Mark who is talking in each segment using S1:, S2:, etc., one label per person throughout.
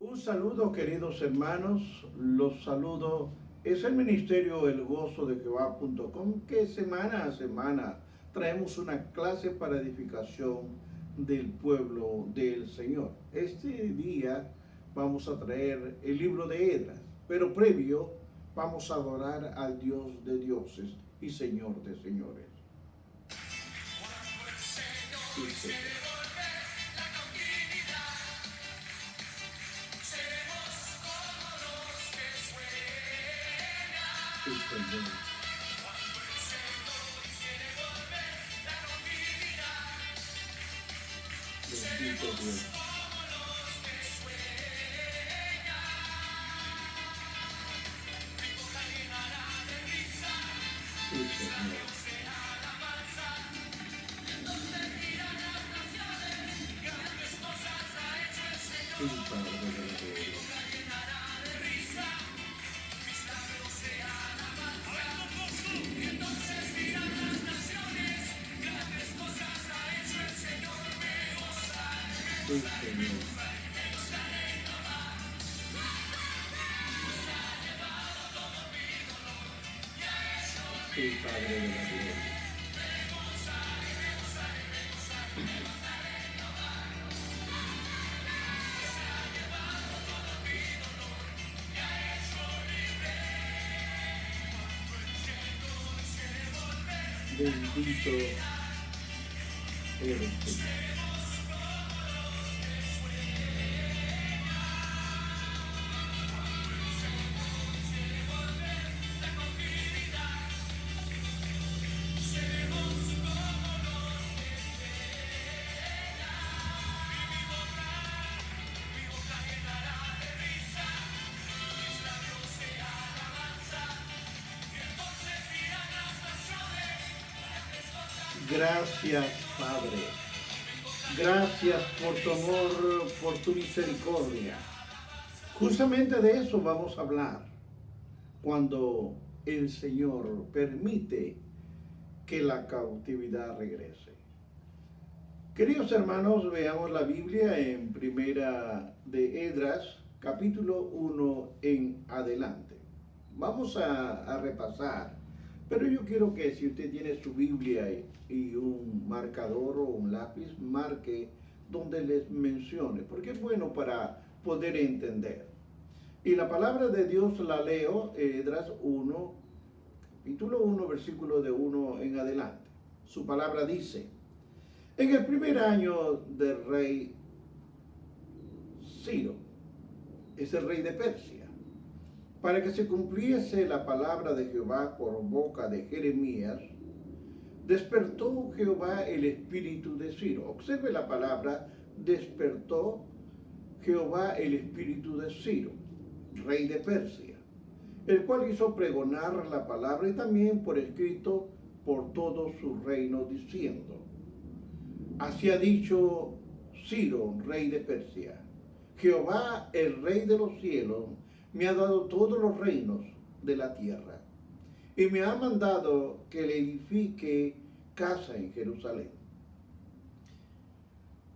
S1: Un saludo, queridos hermanos, los saludo. Es el ministerio El Gozo de Jehová.com que semana a semana traemos una clase para edificación del pueblo del Señor. Este día vamos a traer el libro de Esdras, pero previo vamos a adorar al Dios de dioses y Señor de señores. Sí, Señor. Sí, Señor. Bendito Dios. Sí, Señor. Sí, Padre de la gloria. Sí, Señor. Sí, Padre de la gloria. Bendito eres, Señor. Gracias, Padre. Gracias por tu amor, por tu misericordia. Justamente de eso vamos a hablar cuando el Señor permite que la cautividad regrese. Queridos hermanos, veamos la Biblia en Primera de Esdras, capítulo 1 en adelante. Vamos a repasar, pero yo quiero que si usted tiene su Biblia y un marcador o un lápiz, marque donde les mencione, porque es bueno para poder entender. Y la palabra de Dios la leo, Esdras 1, capítulo 1, versículo de 1 en adelante. Su palabra dice: en el primer año del rey Ciro, es el rey de Persia, para que se cumpliese la palabra de Jehová por boca de Jeremías, despertó Jehová el espíritu de Ciro. Observe la palabra, despertó Jehová el espíritu de Ciro, rey de Persia, el cual hizo pregonar la palabra y también por escrito por todo su reino, diciendo: así ha dicho Ciro, rey de Persia: Jehová, el rey de los cielos, me ha dado todos los reinos de la tierra, y me ha mandado que le edifique casa en Jerusalén,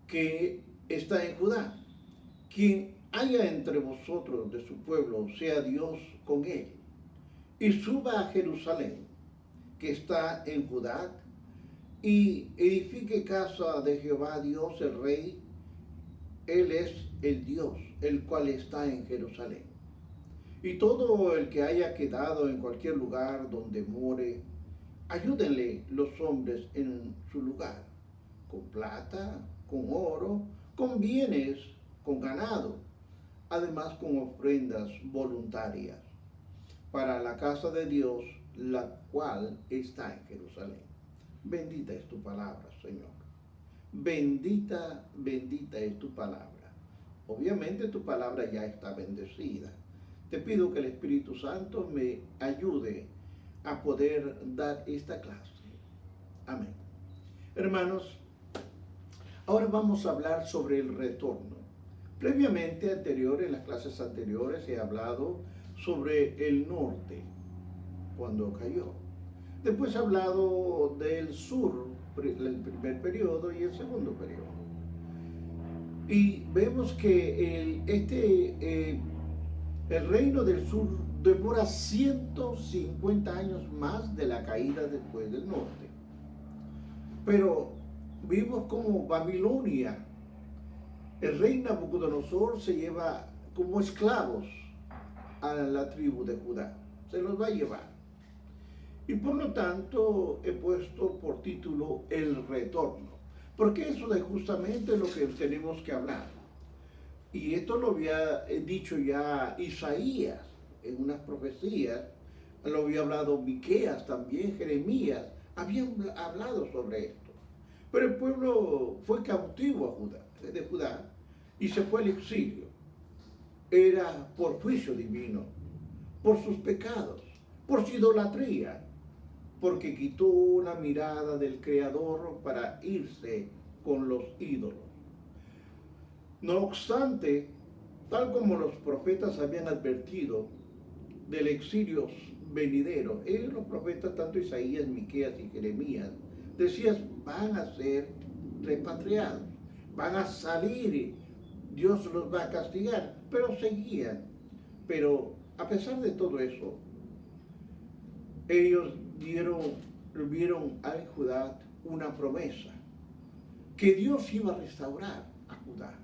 S1: que está en Judá. Quien haya entre vosotros de su pueblo, sea Dios con él, y suba a Jerusalén, que está en Judá, y edifique casa de Jehová Dios el Rey. Él es el Dios, el cual está en Jerusalén. Y todo el que haya quedado en cualquier lugar donde more, ayúdenle los hombres en su lugar, con plata, con oro, con bienes, con ganado, además con ofrendas voluntarias, para la casa de Dios, la cual está en Jerusalén. Bendita es tu palabra, Señor. Bendita, bendita es tu palabra. Obviamente tu palabra ya está bendecida. Te pido que el Espíritu Santo me ayude a poder dar esta clase. Amén. Hermanos, ahora vamos a hablar sobre el retorno. Previamente, en las clases anteriores, he hablado sobre el norte, cuando cayó. Después he hablado del sur, el primer periodo y el segundo periodo. Y vemos que el reino del sur demora 150 años más de la caída después del norte. Pero vimos como Babilonia, el rey Nabucodonosor se lleva como esclavos a la tribu de Judá. Se los va a llevar. Y por lo tanto he puesto por título El Retorno. Porque eso es justamente lo que tenemos que hablar. Y esto lo había dicho ya Isaías en unas profecías, lo había hablado Miqueas también, Jeremías, habían hablado sobre esto. Pero el pueblo fue cautivo de Judá y se fue al exilio. Era por juicio divino, por sus pecados, por su idolatría, porque quitó la mirada del Creador para irse con los ídolos. No obstante, tal como los profetas habían advertido del exilio venidero, ellos los profetas, tanto Isaías, Miqueas y Jeremías, decían, van a ser repatriados, van a salir, Dios los va a castigar, pero seguían. Pero a pesar de todo eso, ellos vieron a Judá una promesa, que Dios iba a restaurar a Judá,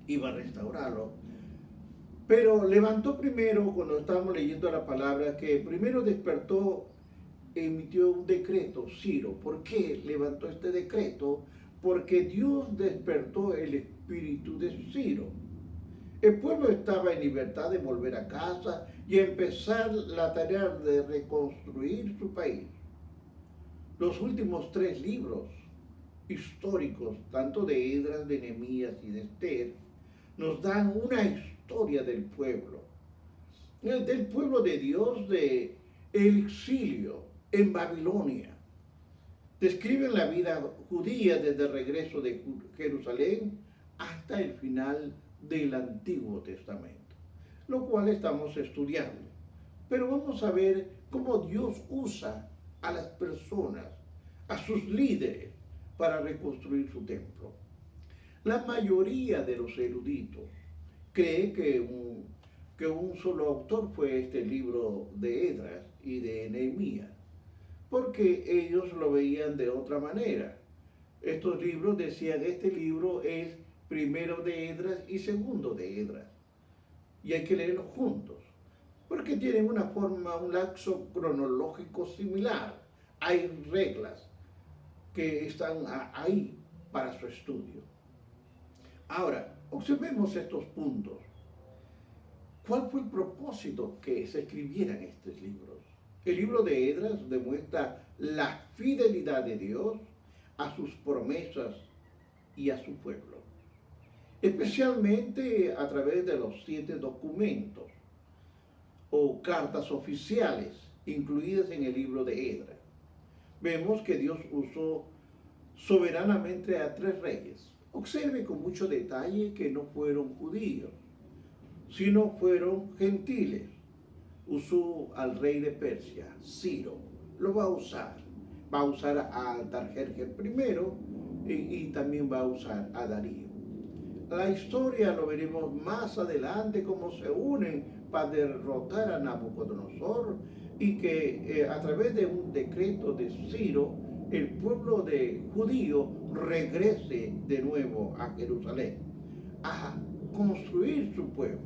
S1: iba a restaurarlo. Pero levantó primero, cuando estábamos leyendo la palabra, que primero despertó, emitió un decreto, Ciro. ¿Por qué levantó este decreto? Porque Dios despertó el espíritu de Ciro. El pueblo estaba en libertad de volver a casa y empezar la tarea de reconstruir su país. Los últimos 3 libros históricos, tanto de Esdras, de Nehemías y de Esther, nos dan una historia del pueblo de Dios, de el exilio en Babilonia. Describen la vida judía desde el regreso de Jerusalén hasta el final del Antiguo Testamento, lo cual estamos estudiando. Pero vamos a ver cómo Dios usa a las personas, a sus líderes, para reconstruir su templo. La mayoría de los eruditos cree que un solo autor fue este libro de Esdras y de Nehemías, porque ellos lo veían de otra manera. Estos libros decían, este libro es primero de Esdras y segundo de Esdras, y hay que leerlos juntos, porque tienen una forma, un lapso cronológico similar. Hay reglas que están ahí para su estudio. Ahora, observemos estos puntos. ¿Cuál fue el propósito que se escribieran estos libros? El libro de Esdras demuestra la fidelidad de Dios a sus promesas y a su pueblo, especialmente a través de los 7 documentos o cartas oficiales incluidas en el libro de Esdras. Vemos que Dios usó soberanamente a 3 reyes. Observe con mucho detalle que no fueron judíos, sino fueron gentiles. Usó al rey de Persia, Ciro. Lo va a usar. Va a usar a Artajerjes I y también va a usar a Darío. La historia lo veremos más adelante, cómo se unen para derrotar a Nabucodonosor y que a través de un decreto de Ciro, el pueblo de judío regrese de nuevo a Jerusalén, a construir su pueblo.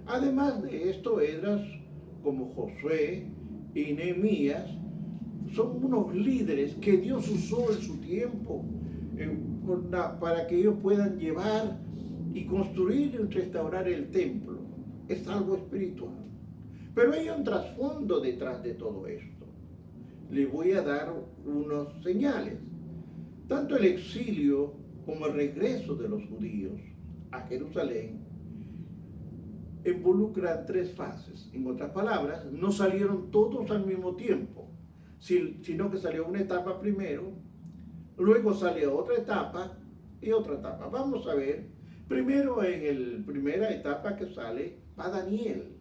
S1: Además de esto, Esdras, como Josué y Nehemías, son unos líderes que Dios usó en su tiempo para que ellos puedan llevar y construir y restaurar el templo. Es algo espiritual. Pero hay un trasfondo detrás de todo esto. Les voy a dar unas señales. Tanto el exilio como el regreso de los judíos a Jerusalén involucran 3 fases. En otras palabras, no salieron todos al mismo tiempo, sino que salió una etapa primero, luego sale otra etapa y otra etapa. Vamos a ver, primero en la primera etapa que sale, va Daniel,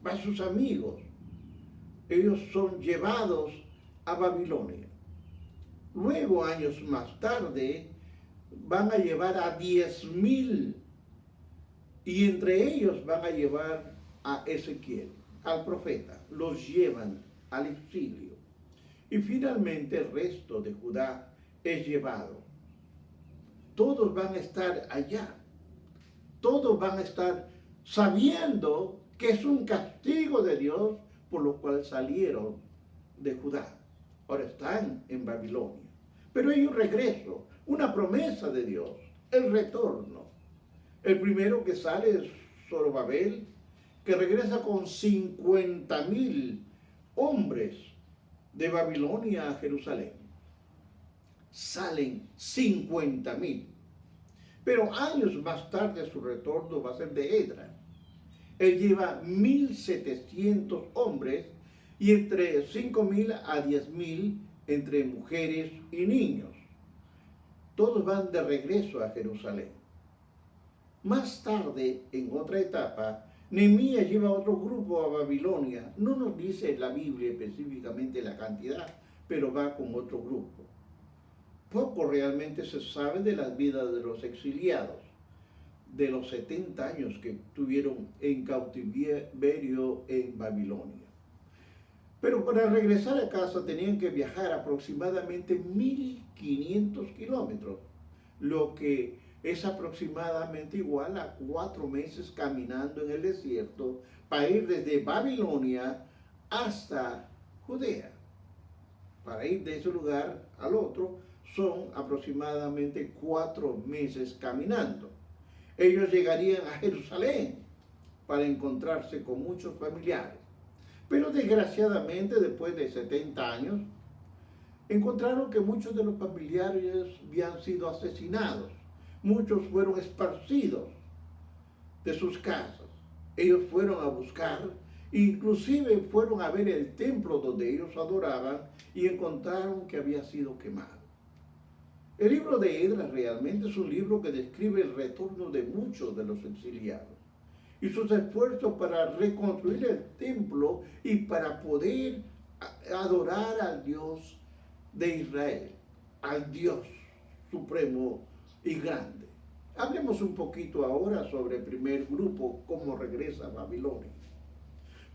S1: va sus amigos. Ellos son llevados a Babilonia. Luego, años más tarde, van a llevar a 10,000 y entre ellos van a llevar a Ezequiel, al profeta. Los llevan al exilio. Y finalmente el resto de Judá es llevado. Todos van a estar allá. Todos van a estar sabiendo que es un castigo de Dios por lo cual salieron de Judá. Ahora están en Babilonia. Pero hay un regreso, una promesa de Dios, el retorno. El primero que sale es Zorobabel, que regresa con 50,000 hombres de Babilonia a Jerusalén. Salen 50,000. Pero años más tarde su retorno va a ser de Edras. Él lleva 1,700 hombres y entre 5,000 a 10,000 entre mujeres y niños. Todos van de regreso a Jerusalén. Más tarde, en otra etapa, Nehemías lleva otro grupo a Babilonia. No nos dice la Biblia específicamente la cantidad, pero va con otro grupo. Poco realmente se sabe de las vidas de los exiliados, de los 70 años que tuvieron en cautiverio en Babilonia. Pero para regresar a casa tenían que viajar aproximadamente 1,500 kilómetros, lo que es aproximadamente igual a 4 meses caminando en el desierto para ir desde Babilonia hasta Judea. Para ir de ese lugar al otro son aproximadamente 4 meses caminando. Ellos llegarían a Jerusalén para encontrarse con muchos familiares. Pero desgraciadamente, después de 70 años, encontraron que muchos de los familiares habían sido asesinados. Muchos fueron esparcidos de sus casas. Ellos fueron a buscar, inclusive fueron a ver el templo donde ellos adoraban y encontraron que había sido quemado. El libro de Esdras realmente es un libro que describe el retorno de muchos de los exiliados y sus esfuerzos para reconstruir el templo y para poder adorar al Dios de Israel, al Dios supremo y grande. Hablemos un poquito ahora sobre el primer grupo, cómo regresa a Babilonia.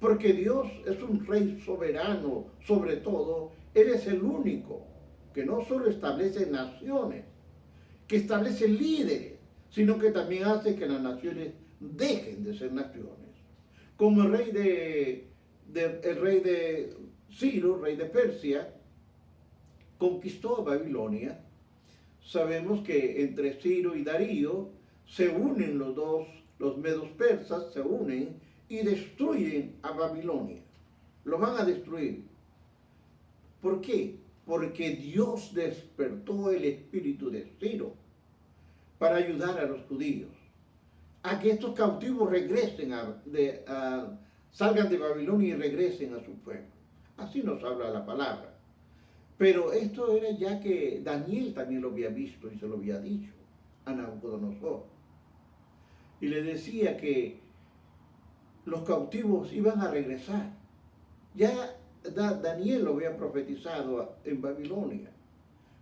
S1: Porque Dios es un rey soberano, sobre todo, Él es el único que no solo establece naciones, que establece líderes, sino que también hace que las naciones dejen de ser naciones. Como el rey de Ciro, rey de Persia, conquistó a Babilonia. Sabemos que entre Ciro y Darío se unen los dos, los medos persas se unen y destruyen a Babilonia. Lo van a destruir. ¿Por qué? Porque Dios despertó el espíritu de Ciro para ayudar a los judíos a que estos cautivos regresen, salgan de Babilonia y regresen a su pueblo. Así nos habla la palabra. Pero esto era ya que Daniel también lo había visto y se lo había dicho a Nabucodonosor. Y le decía que los cautivos iban a regresar. Ya Daniel lo había profetizado en Babilonia.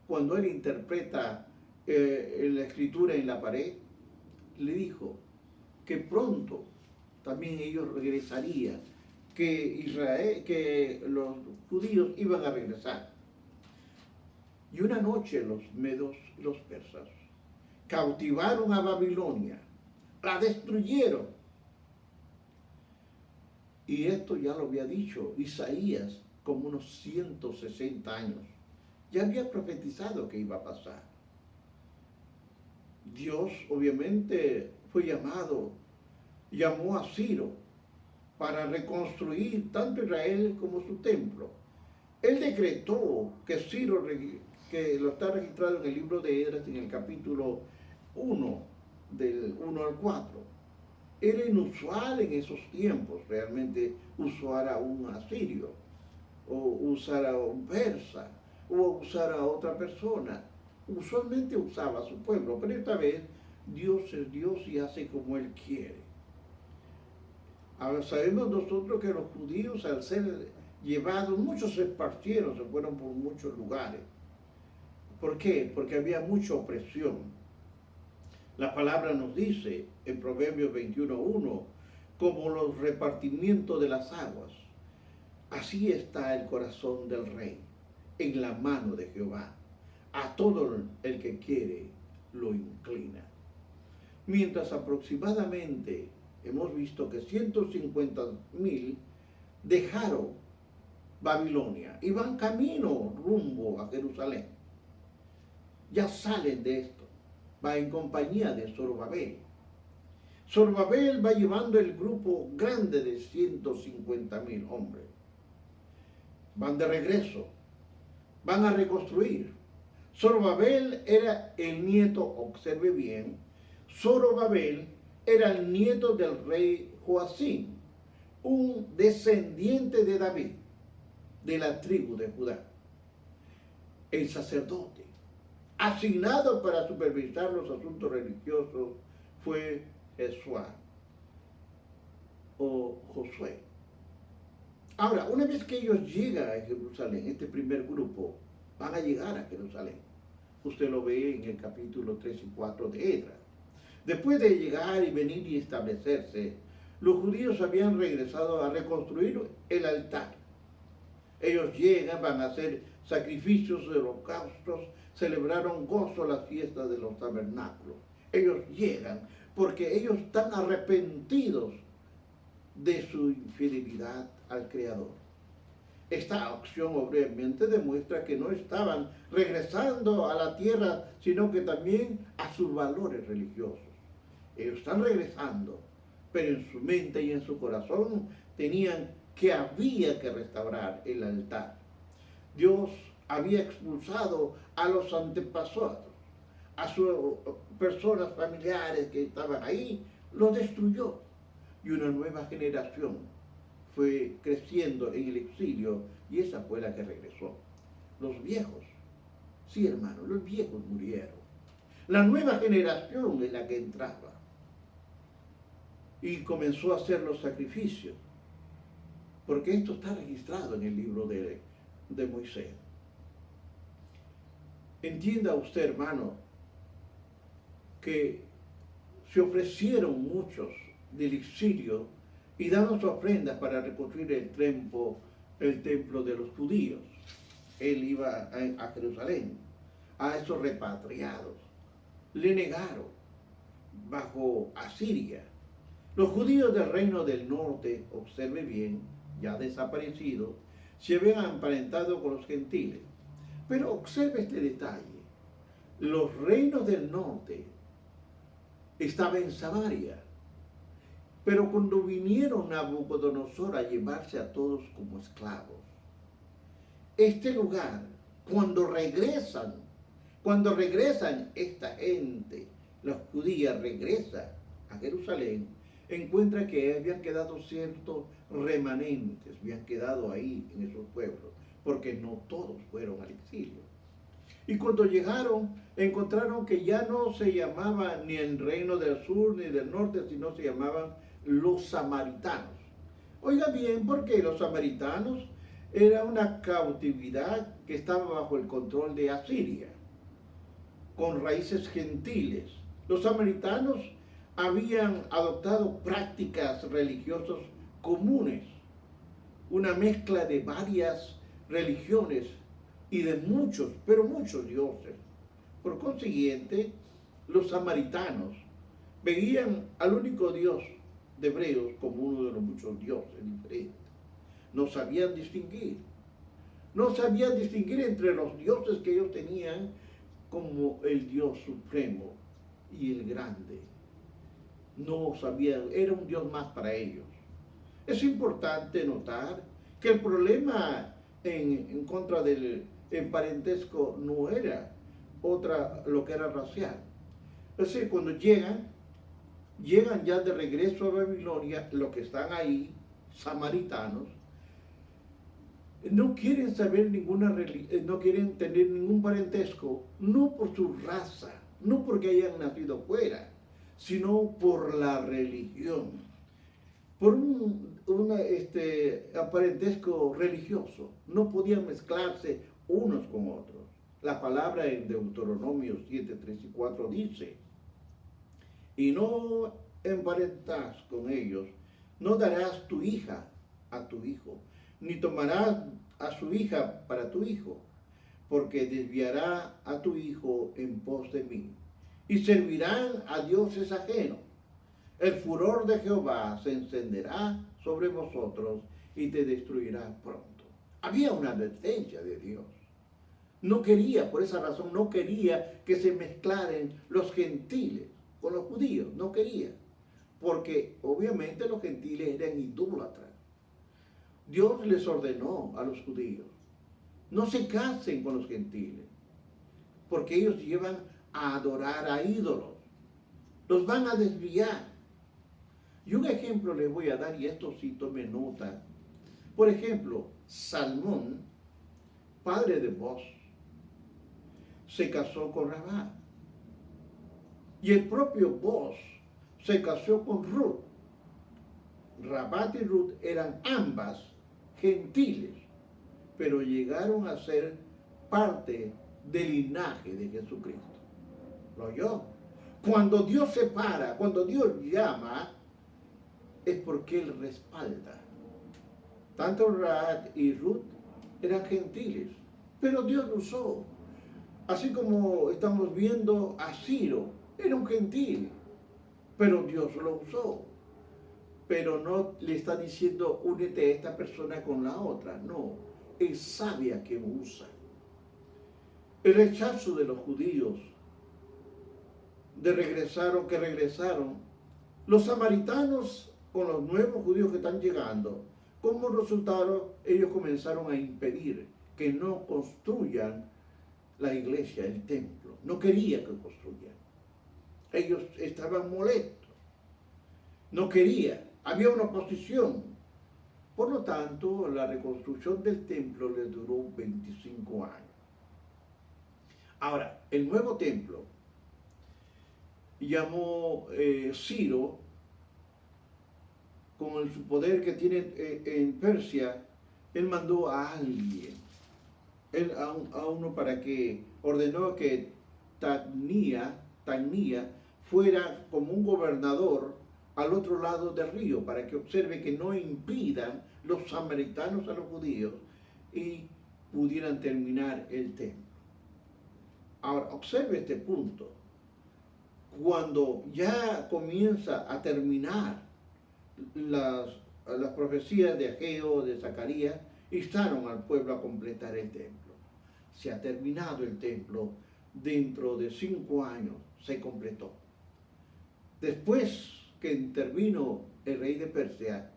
S1: Cuando él interpreta la escritura en la pared, le dijo que pronto también ellos regresarían, que los judíos iban a regresar. Y una noche los medos y los persas cautivaron a Babilonia, la destruyeron. Y esto ya lo había dicho Isaías como unos 160 años. Ya había profetizado que iba a pasar. Dios obviamente llamó a Ciro para reconstruir tanto Israel como su templo. Él decretó que Ciro, que lo está registrado en el libro de Esdras en el capítulo 1, del 1 al 4. Era inusual en esos tiempos realmente usar a un asirio, o usar a un persa, o usar a otra persona. Usualmente usaba a su pueblo, pero esta vez Dios es Dios y hace como Él quiere. Ahora sabemos nosotros que los judíos, al ser llevados, muchos se esparcieron, se fueron por muchos lugares. ¿Por qué? Porque había mucha opresión. La palabra nos dice en Proverbios 21:1, como los repartimientos de las aguas, así está el corazón del rey en la mano de Jehová. A todo el que quiere lo inclina. Mientras aproximadamente hemos visto que 150,000 dejaron Babilonia y van camino rumbo a Jerusalén. Ya salen de esto, va en compañía de Zorobabel. Zorobabel va llevando el grupo grande de 150,000 hombres. Van de regreso, van a reconstruir. Zorobabel era el nieto, observe bien, Zorobabel era el nieto del rey Joacim, un descendiente de David, de la tribu de Judá. El sacerdote, asignado para supervisar los asuntos religiosos, fue Jesúa o Josué. Ahora, una vez que ellos llegan a Jerusalén, este primer grupo, van a llegar a Jerusalén. Usted lo ve en el capítulo 3 y 4 de Esdras. Después de llegar y venir y establecerse, los judíos habían regresado a reconstruir el altar. Ellos llegan, van a hacer sacrificios de holocaustos, celebraron gozo las fiestas de los tabernáculos. Ellos llegan porque ellos están arrepentidos de su infidelidad al Creador. Esta acción obviamente demuestra que no estaban regresando a la tierra, sino que también a sus valores religiosos. Ellos están regresando, pero en su mente y en su corazón tenían que había que restaurar el altar. Dios había expulsado a los antepasados, a sus personas familiares que estaban ahí, los destruyó. Y una nueva generación fue creciendo en el exilio y esa fue la que regresó. Los viejos, sí hermano, los viejos murieron. La nueva generación es la que entraba y comenzó a hacer los sacrificios, porque esto está registrado en el libro de Moisés. Entienda usted, hermano, que se ofrecieron muchos del exilio y daban sus ofrendas para reconstruir el templo de los judíos. Él iba a Jerusalén. A esos repatriados le negaron bajo Asiria. Los judíos del reino del norte, observe bien, ya desaparecidos, se habían emparentado con los gentiles. Pero observe este detalle. Los reinos del norte estaban en Samaria. Pero cuando vinieron a Nabucodonosor a llevarse a todos como esclavos, este lugar, cuando regresan esta gente, los judíos regresan a Jerusalén, encuentra que habían quedado ciertos remanentes, habían quedado ahí en esos pueblos, porque no todos fueron al exilio. Y cuando llegaron, encontraron que ya no se llamaba ni el reino del sur ni del norte, sino se llamaban los samaritanos. Oiga bien, porque los samaritanos era una cautividad que estaba bajo el control de Asiria, con raíces gentiles. Los samaritanos habían adoptado prácticas religiosas comunes, una mezcla de varias religiones y de muchos, pero muchos dioses. Por consiguiente, los samaritanos veían al único Dios de hebreos como uno de los muchos dioses diferentes. No sabían distinguir entre los dioses que ellos tenían como el Dios supremo y el grande. No sabían, era un Dios más para ellos. Es importante notar que el problema en contra del parentesco no era lo que era racial. Es decir, cuando llegan ya de regreso a Babilonia, los que están ahí, samaritanos, no quieren saber no quieren tener ningún parentesco, no por su raza, no porque hayan nacido fuera, sino por la religión, por un parentesco religioso. No podían mezclarse unos con otros. La palabra en Deuteronomio 7, 3 y 4 dice: y no emparentas con ellos, no darás tu hija a tu hijo, ni tomarás a su hija para tu hijo, porque desviará a tu hijo en pos de mí, y servirán a dioses ajenos. El furor de Jehová se encenderá sobre vosotros y te destruirá pronto. Había una advertencia de Dios. No quería, por esa razón, no quería que se mezclaran los gentiles con los judíos, no quería, porque obviamente los gentiles eran idólatras. Dios les ordenó a los judíos, no se casen con los gentiles, porque ellos llevan a adorar a ídolos, los van a desviar. Y un ejemplo les voy a dar, y esto sí tome nota. Por ejemplo, Salmón, padre de Boz, se casó con Rabá. Y el propio Boz se casó con Ruth. Rabat y Ruth eran ambas gentiles, pero llegaron a ser parte del linaje de Jesucristo. ¿Lo oyó? Cuando Dios separa, cuando Dios llama, es porque Él respalda. Tanto Rabat y Ruth eran gentiles, pero Dios lo usó. Así como estamos viendo a Ciro, era un gentil, pero Dios lo usó. Pero no le está diciendo, únete a esta persona con la otra. No, Él sabe a quién usa. El rechazo de los judíos que regresaron, los samaritanos con los nuevos judíos que están llegando, como resultado, ellos comenzaron a impedir que no construyan la iglesia, el templo. No querían que construyan. Ellos estaban molestos. No querían. Había una oposición. Por lo tanto, la reconstrucción del templo les duró 25 años. Ahora, el nuevo templo llamó Ciro, con su poder que tiene en Persia, él mandó a alguien, a uno para que ordenó que Tagnia fuera como un gobernador al otro lado del río, para que observe que no impidan los samaritanos a los judíos y pudieran terminar el templo. Ahora, observe este punto. Cuando ya comienza a terminar las profecías de Ageo, de Zacarías, instaron al pueblo a completar el templo. Se ha terminado el templo, dentro de 5 años se completó. Después que intervino el rey de Persia,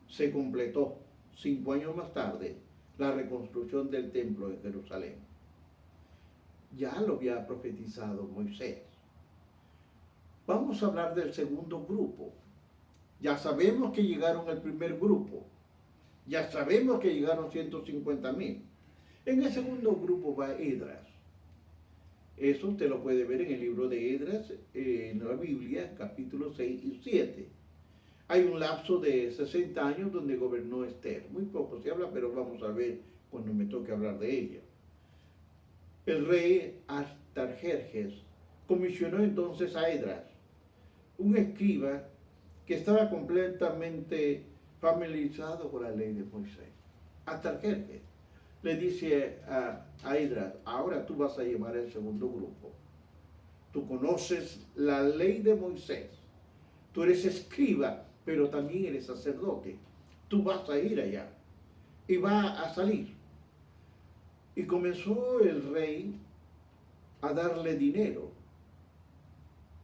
S1: se completó 5 años más tarde la reconstrucción del templo de Jerusalén. Ya lo había profetizado Moisés. Vamos a hablar del segundo grupo. Ya sabemos que llegaron el primer grupo. Ya sabemos que llegaron 150,000. En el segundo grupo va Esdras. Eso usted lo puede ver en el libro de Esdras, en la Biblia, capítulos 6 y 7. Hay un lapso de 60 años donde gobernó Esther. Muy poco se habla, pero vamos a ver cuando me toque hablar de ella. El rey Artajerjes comisionó entonces a Esdras, un escriba que estaba completamente familiarizado con la ley de Moisés. Artajerjes le dice a Esdras, ahora tú vas a llevar el segundo grupo. Tú conoces la ley de Moisés. Tú eres escriba, pero también eres sacerdote. Tú vas a ir allá y va a salir. Y comenzó el rey a darle dinero,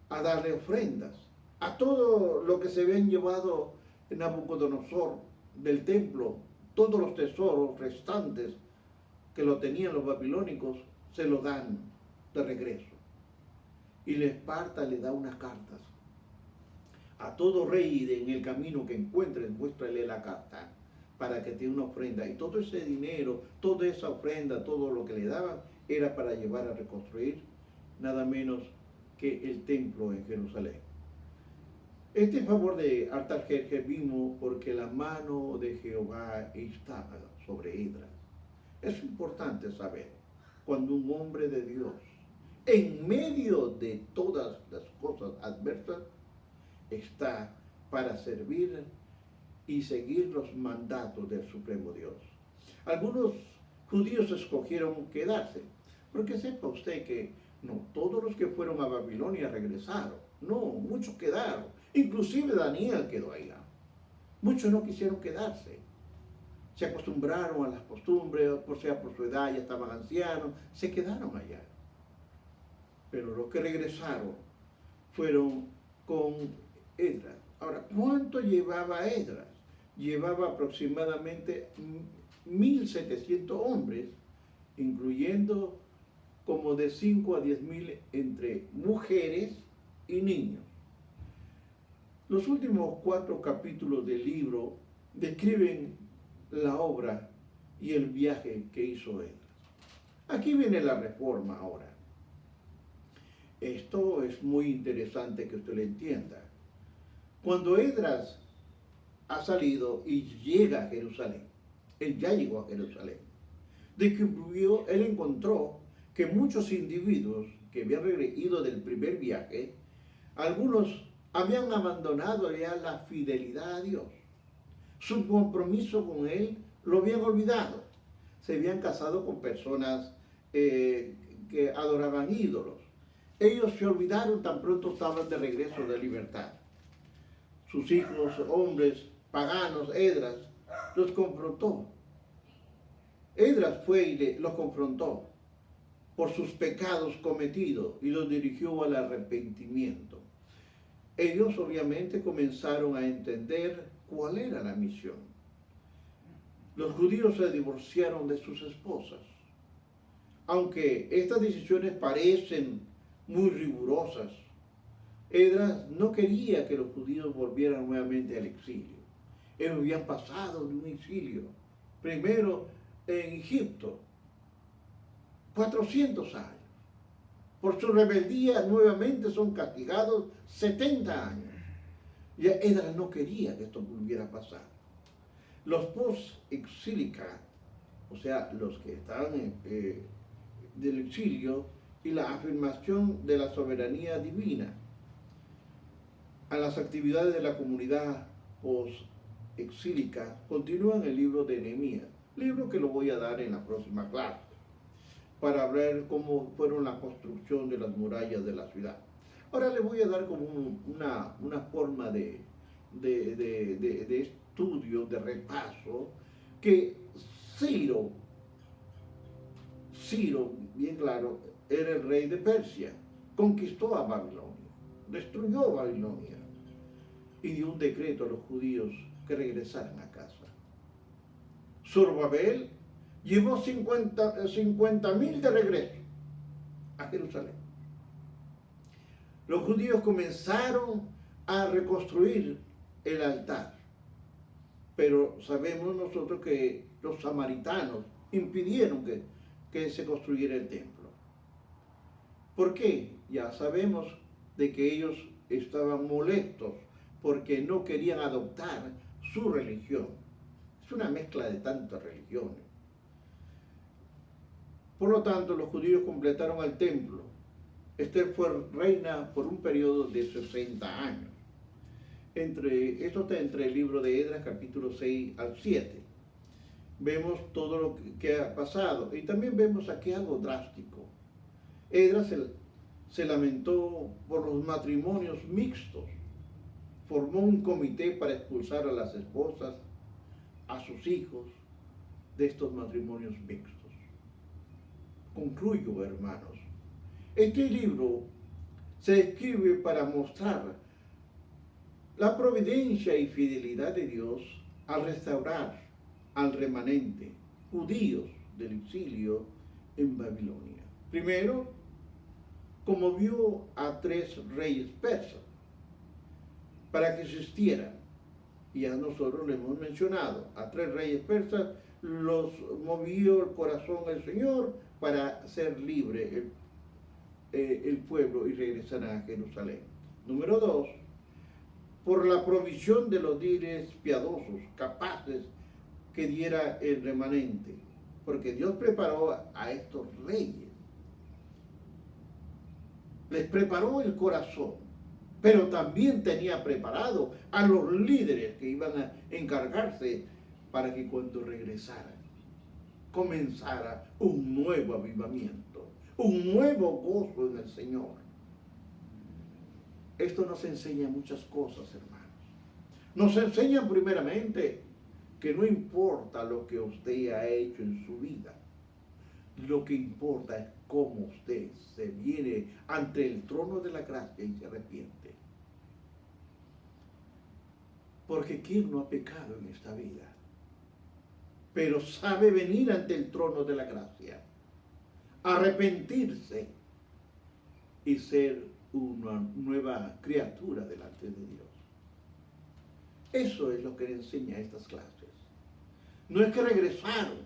S1: a darle ofrendas, a todo lo que se habían llevado en Nabucodonosor del templo, todos los tesoros restantes que lo tenían los babilónicos, se lo dan de regreso. Y Esparta le da unas cartas. A todo rey en el camino que encuentres, muéstrale la carta para que te dé una ofrenda. Y todo ese dinero, toda esa ofrenda, todo lo que le daban, era para llevar a reconstruir nada menos que el templo en Jerusalén. Este favor de Artajerjes vino porque la mano de Jehová estaba sobre Esdras. Es importante saber, cuando un hombre de Dios en medio de todas las cosas adversas, está para servir y seguir los mandatos del Supremo Dios. Algunos judíos escogieron quedarse, porque sepa usted que no todos los que fueron a Babilonia regresaron, no, muchos quedaron, inclusive Daniel quedó allá. Muchos no quisieron quedarse, se acostumbraron a las costumbres, por su edad ya estaban ancianos, se quedaron allá. Pero los que regresaron fueron con Esdras. Ahora, ¿cuánto llevaba Esdras? Llevaba aproximadamente 1.700 hombres, incluyendo como de 5 a 10.000 entre mujeres y niños. Los últimos 4 capítulos del libro describen la obra y el viaje que hizo Esdras. Aquí viene la reforma ahora. Esto es muy interesante que usted lo entienda. Cuando Esdras ha salido y llega a Jerusalén, él ya llegó a Jerusalén, él encontró que muchos individuos que habían ido del primer viaje, algunos habían abandonado ya la fidelidad a Dios. Su compromiso con Él lo habían olvidado. Se habían casado con personas que adoraban ídolos. Ellos se olvidaron tan pronto estaban de regreso de libertad. Sus hijos, hombres paganos, Esdras, los confrontó. Esdras fue y los confrontó por sus pecados cometidos y los dirigió al arrepentimiento. Ellos obviamente comenzaron a entender cuál era la misión. Los judíos se divorciaron de sus esposas. Aunque estas decisiones parecen muy rigurosas, Esdras no quería que los judíos volvieran nuevamente al exilio. Ellos habían pasado de un exilio, primero en Egipto, 400 años. Por su rebeldía nuevamente son castigados 70 años. Y Esdras no quería que esto volviera a pasar. Los post-exílica, o sea, los que estaban del exilio, y la afirmación de la soberanía divina a las actividades de la comunidad post-exílica continúan el libro de Nehemías, libro que lo voy a dar en la próxima clase, para ver cómo fueron la construcción de las murallas de la ciudad. Ahora les voy a dar como una forma de estudio, de repaso, que Ciro, bien claro, era el rey de Persia, conquistó a Babilonia, destruyó Babilonia y dio un decreto a los judíos que regresaran a casa. Zorobabel llevó 50.000 de regreso a Jerusalén. Los judíos comenzaron a reconstruir el altar, pero sabemos nosotros que los samaritanos impidieron que se construyera el templo. ¿Por qué? Ya sabemos de que ellos estaban molestos porque no querían adoptar su religión. Es una mezcla de tantas religiones. Por lo tanto, los judíos completaron el templo. Esther fue reina por un periodo de 60 años. Esto está entre el libro de Esdras, capítulo 6 al 7. Vemos todo lo que ha pasado. Y también vemos aquí algo drástico. Esdras se lamentó por los matrimonios mixtos. Formó un comité para expulsar a las esposas, a sus hijos, de estos matrimonios mixtos. Concluyo, hermanos. Este libro se escribe para mostrar la providencia y fidelidad de Dios al restaurar al remanente judíos del exilio en Babilonia. Primero, conmovió a 3 reyes persas para que existieran. Y a nosotros le hemos mencionado, a 3 reyes persas los movió el corazón del Señor para ser libre el pueblo y regresar a Jerusalén. Número 2, por la provisión de los líderes piadosos, capaces que diera el remanente, porque Dios preparó a estos reyes les preparó el corazón, pero también tenía preparado a los líderes que iban a encargarse para que cuando regresaran comenzara un nuevo avivamiento, un nuevo gozo en el Señor. Esto nos enseña muchas cosas, hermanos. Nos enseña primeramente que no importa lo que usted ha hecho en su vida, lo que importa es cómo usted se viene ante el trono de la gracia y se arrepiente. Porque ¿quién no ha pecado en esta vida? Pero sabe venir ante el trono de la gracia, arrepentirse y ser una nueva criatura delante de Dios. Eso es lo que enseña estas clases. No es que regresaron,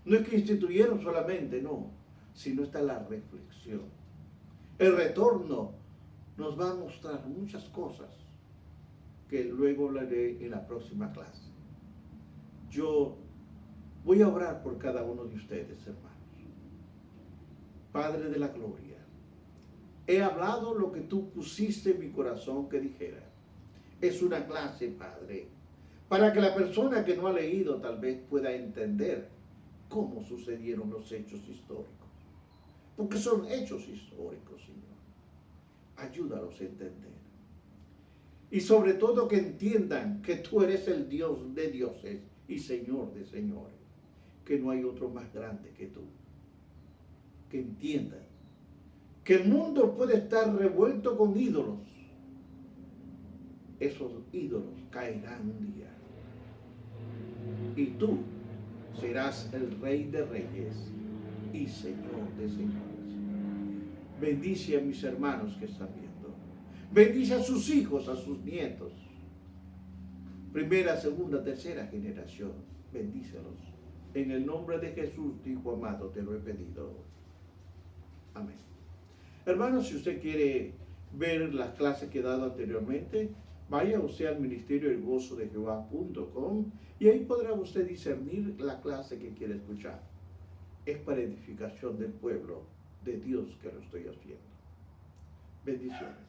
S1: no es que instituyeron solamente, no, sino está la reflexión. El retorno nos va a mostrar muchas cosas que luego hablaré en la próxima clase. Yo voy a orar por cada uno de ustedes, hermanos. Padre de la gloria, he hablado lo que tú pusiste en mi corazón que dijera. Es una clase, Padre, para que la persona que no ha leído tal vez pueda entender cómo sucedieron los hechos históricos. Porque son hechos históricos, Señor. Ayúdalos a entender. Y sobre todo que entiendan que tú eres el Dios de dioses y Señor de señores. Que no hay otro más grande que tú. Que entiendan que el mundo puede estar revuelto con ídolos. Esos ídolos caerán un día. Y tú serás el Rey de reyes y Señor de señores. Bendice a mis hermanos que están viendo. Bendice a sus hijos, a sus nietos. Primera, segunda, tercera generación. Bendícelos. En el nombre de Jesús, tu Hijo amado, te lo he pedido. Amén. Hermanos, si usted quiere ver las clases que he dado anteriormente, vaya usted al ministerio elgozodejehova.com y ahí podrá usted discernir la clase que quiere escuchar. Es para edificación del pueblo de Dios que lo estoy haciendo. Bendiciones.